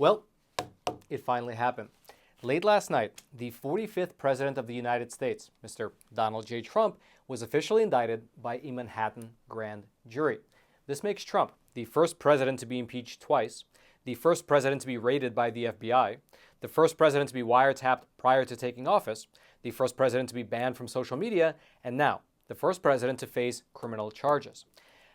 Well, it finally happened. Late last night, the 45th President of the United States, Mr. Donald J. Trump, was officially indicted by a Manhattan grand jury. This makes Trump the first president to be impeached twice, the first president to be raided by the FBI, the first president to be wiretapped prior to taking office, the first president to be banned from social media, and now the first president to face criminal charges.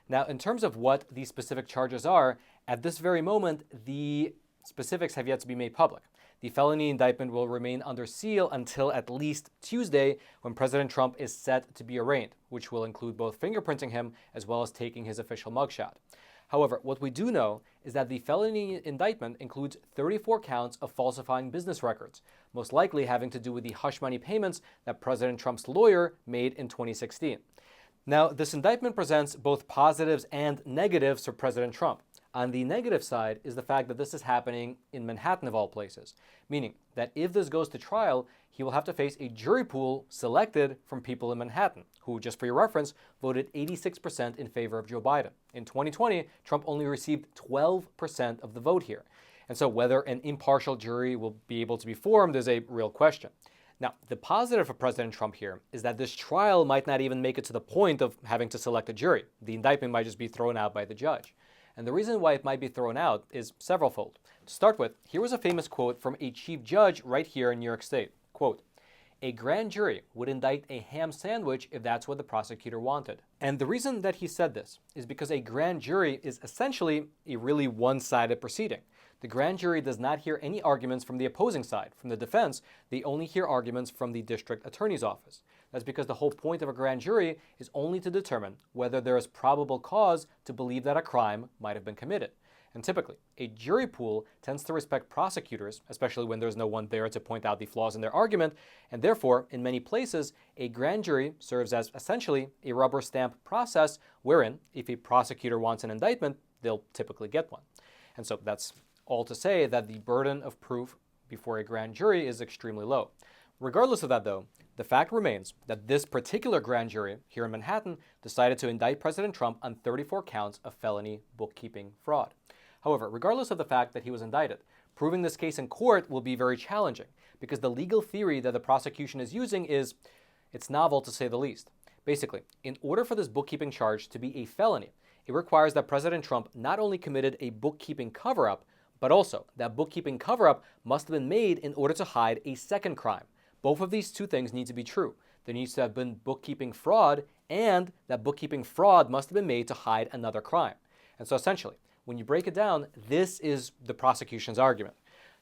Now, in terms of what these specific charges are, at this very moment, the specifics have yet to be made public. The felony indictment will remain under seal until at least Tuesday, when President Trump is set to be arraigned, which will include both fingerprinting him as well as taking his official mugshot. However, what we do know is that the felony indictment includes 34 counts of falsifying business records, most likely having to do with the hush money payments that President Trump's lawyer made in 2016. Now, this indictment presents both positives and negatives for President Trump. On the negative side is the fact that this is happening in Manhattan of all places, meaning that if this goes to trial, he will have to face a jury pool selected from people in Manhattan, who, just for your reference, voted 86% in favor of Joe Biden. In 2020, Trump only received 12% of the vote here. And so whether an impartial jury will be able to be formed is a real question. Now, the positive for President Trump here is that this trial might not even make it to the point of having to select a jury. The indictment might just be thrown out by the judge. And the reason why it might be thrown out is severalfold. To start with, here was a famous quote from a chief judge right here in New York State. Quote, "A grand jury would indict a ham sandwich if that's what the prosecutor wanted." And the reason that he said this is because a grand jury is essentially a really one-sided proceeding. The grand jury does not hear any arguments from the opposing side, from the defense. They only hear arguments from the district attorney's office. That's because the whole point of a grand jury is only to determine whether there is probable cause to believe that a crime might have been committed. And typically, a jury pool tends to respect prosecutors, especially when there's no one there to point out the flaws in their argument, and therefore, in many places, a grand jury serves as essentially a rubber stamp process wherein, if a prosecutor wants an indictment, they'll typically get one. And so that's all to say that the burden of proof before a grand jury is extremely low. Regardless of that, though, the fact remains that this particular grand jury here in Manhattan decided to indict President Trump on 34 counts of felony bookkeeping fraud. However, regardless of the fact that he was indicted, proving this case in court will be very challenging because the legal theory that the prosecution is using it's novel to say the least. Basically, in order for this bookkeeping charge to be a felony, it requires that President Trump not only committed a bookkeeping cover-up, but also that bookkeeping cover-up must have been made in order to hide a second crime. Both of these two things need to be true. There needs to have been bookkeeping fraud, and that bookkeeping fraud must have been made to hide another crime. And so essentially, when you break it down, this is the prosecution's argument.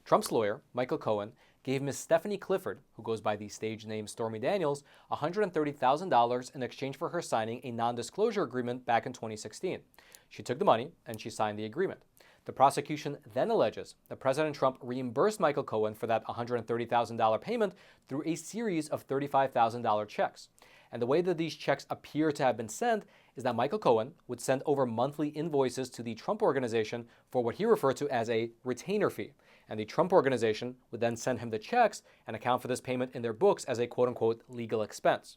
Trump's lawyer, Michael Cohen, gave Ms. Stephanie Clifford, who goes by the stage name Stormy Daniels, $130,000 in exchange for her signing a non-disclosure agreement back in 2016. She took the money and she signed the agreement. The prosecution then alleges that President Trump reimbursed Michael Cohen for that $130,000 payment through a series of $35,000 checks. And the way that these checks appear to have been sent is that Michael Cohen would send over monthly invoices to the Trump Organization for what he referred to as a retainer fee. And the Trump Organization would then send him the checks and account for this payment in their books as a quote-unquote legal expense.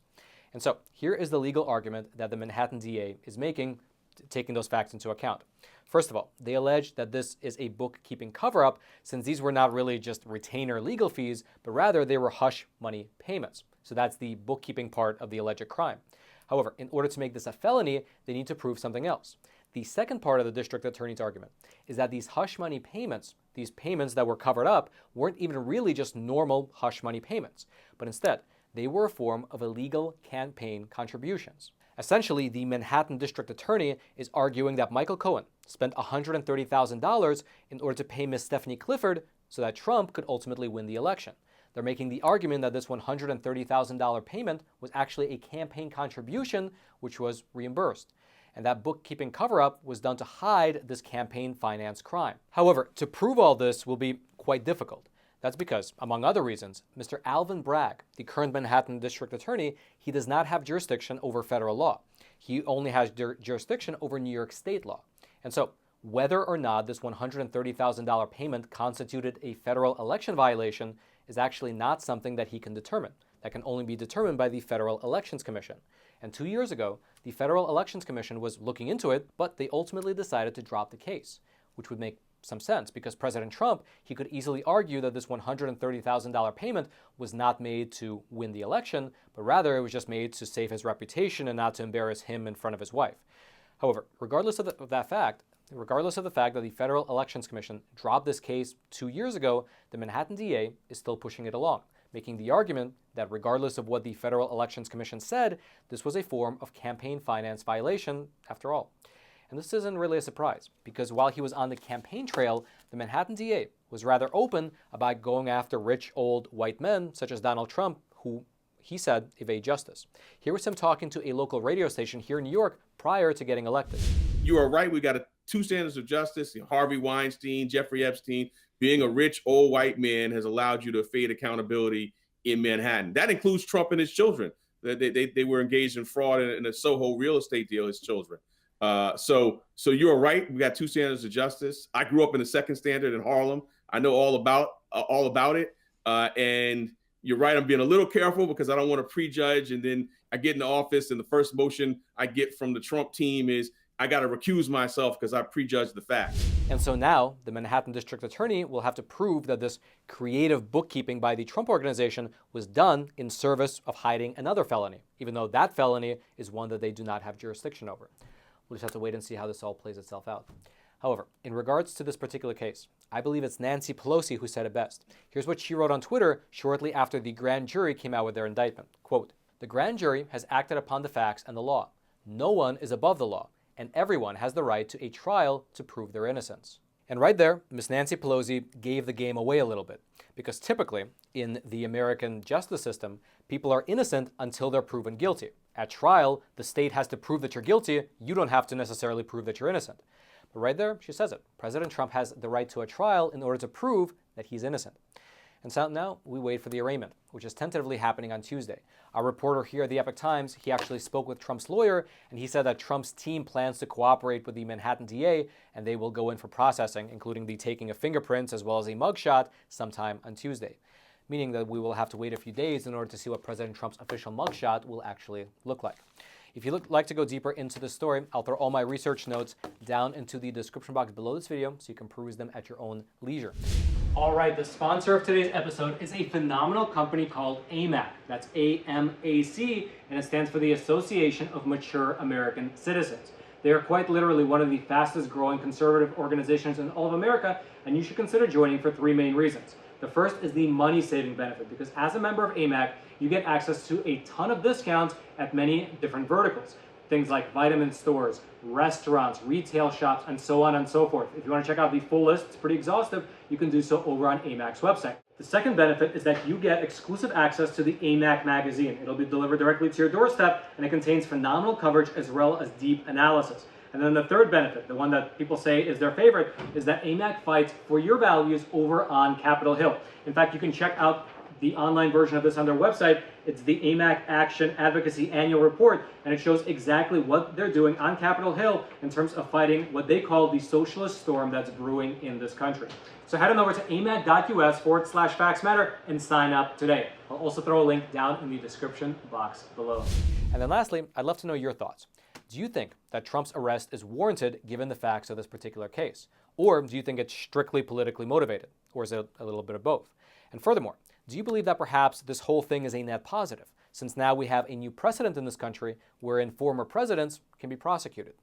And so here is the legal argument that the Manhattan DA is making, taking those facts into account. First of all, they allege that this is a bookkeeping cover-up since these were not really just retainer legal fees, but rather they were hush money payments. So that's the bookkeeping part of the alleged crime. However, in order to make this a felony, they need to prove something else. The second part of the district attorney's argument is that these hush money payments, these payments that were covered up, weren't even really just normal hush money payments, but instead, they were a form of illegal campaign contributions. Essentially, the Manhattan district attorney is arguing that Michael Cohen spent $130,000 in order to pay Ms. Stephanie Clifford so that Trump could ultimately win the election. They're making the argument that this $130,000 payment was actually a campaign contribution which was reimbursed. And that bookkeeping cover-up was done to hide this campaign finance crime. However, to prove all this will be quite difficult. That's because, among other reasons, Mr. Alvin Bragg, the current Manhattan district attorney, he does not have jurisdiction over federal law. He only has jurisdiction over New York state law. And so, whether or not this $130,000 payment constituted a federal election violation is actually not something that he can determine. That can only be determined by the Federal Elections Commission. And 2 years ago, the Federal Elections Commission was looking into it, but they ultimately decided to drop the case, which would make some sense, because President Trump, he could easily argue that this $130,000 payment was not made to win the election, but rather it was just made to save his reputation and not to embarrass him in front of his wife. However, regardless of the fact that the Federal Elections Commission dropped this case 2 years ago, the Manhattan DA is still pushing it along, making the argument that regardless of what the Federal Elections Commission said, this was a form of campaign finance violation after all. And this isn't really a surprise, because while he was on the campaign trail, the Manhattan DA was rather open about going after rich old white men such as Donald Trump, who he said evade justice. Here was him talking to a local radio station here in New York prior to getting elected. You are right. We got two standards of justice. Harvey Weinstein, Jeffrey Epstein. Being a rich old white man has allowed you to evade accountability in Manhattan. That includes Trump and his children. They were engaged in fraud in a Soho real estate deal, his children. So you're right. We got two standards of justice. I grew up in the second standard in Harlem. I know all about it. And you're right. I'm being a little careful because I don't want to prejudge. And then I get in the office and the first motion I get from the Trump team is I got to recuse myself because I prejudged the facts. And so now the Manhattan District Attorney will have to prove that this creative bookkeeping by the Trump Organization was done in service of hiding another felony, even though that felony is one that they do not have jurisdiction over. We'll just have to wait and see how this all plays itself out. However, in regards to this particular case, I believe it's Nancy Pelosi who said it best. Here's what she wrote on Twitter shortly after the grand jury came out with their indictment. Quote, "The grand jury has acted upon the facts and the law. No one is above the law, and everyone has the right to a trial to prove their innocence." And right there, Miss Nancy Pelosi gave the game away a little bit, because typically in the American justice system, people are innocent until they're proven guilty. At trial, the state has to prove that you're guilty. You don't have to necessarily prove that you're innocent. But right there, she says it. President Trump has the right to a trial in order to prove that he's innocent. And so now we wait for the arraignment, which is tentatively happening on Tuesday. Our reporter here at the Epoch Times, he actually spoke with Trump's lawyer, and he said that Trump's team plans to cooperate with the Manhattan DA, and they will go in for processing, including the taking of fingerprints as well as a mugshot sometime on Tuesday, meaning that we will have to wait a few days in order to see what President Trump's official mugshot will actually look like. If you'd like to go deeper into this story, I'll throw all my research notes down into the description box below this video so you can peruse them at your own leisure. All right, the sponsor of today's episode is a phenomenal company called AMAC. That's AMAC, and it stands for the Association of Mature American Citizens. They are quite literally one of the fastest growing conservative organizations in all of America, and you should consider joining for three main reasons. The first is the money-saving benefit, because as a member of AMAC, you get access to a ton of discounts at many different verticals. Things like vitamin stores, restaurants, retail shops, and so on and so forth. If you want to check out the full list, it's pretty exhaustive, you can do so over on AMAC's website. The second benefit is that you get exclusive access to the AMAC magazine. It'll be delivered directly to your doorstep, and it contains phenomenal coverage as well as deep analysis. And then the third benefit, the one that people say is their favorite, is that AMAC fights for your values over on Capitol Hill. In fact, you can check out the online version of this on their website. It's the AMAC Action Advocacy Annual Report, and it shows exactly what they're doing on Capitol Hill in terms of fighting what they call the socialist storm that's brewing in this country. So head on over to amac.us/factsmatter and sign up today. I'll also throw a link down in the description box below. And then lastly, I'd love to know your thoughts. Do you think that Trump's arrest is warranted given the facts of this particular case? Or do you think it's strictly politically motivated? Or is it a little bit of both? And furthermore, do you believe that perhaps this whole thing is a net positive, since now we have a new precedent in this country wherein former presidents can be prosecuted?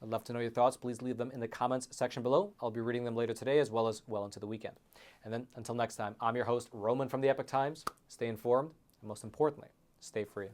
I'd love to know your thoughts. Please leave them in the comments section below. I'll be reading them later today as well into the weekend. And then until next time, I'm your host, Roman from the Epoch Times. Stay informed, and most importantly, stay free.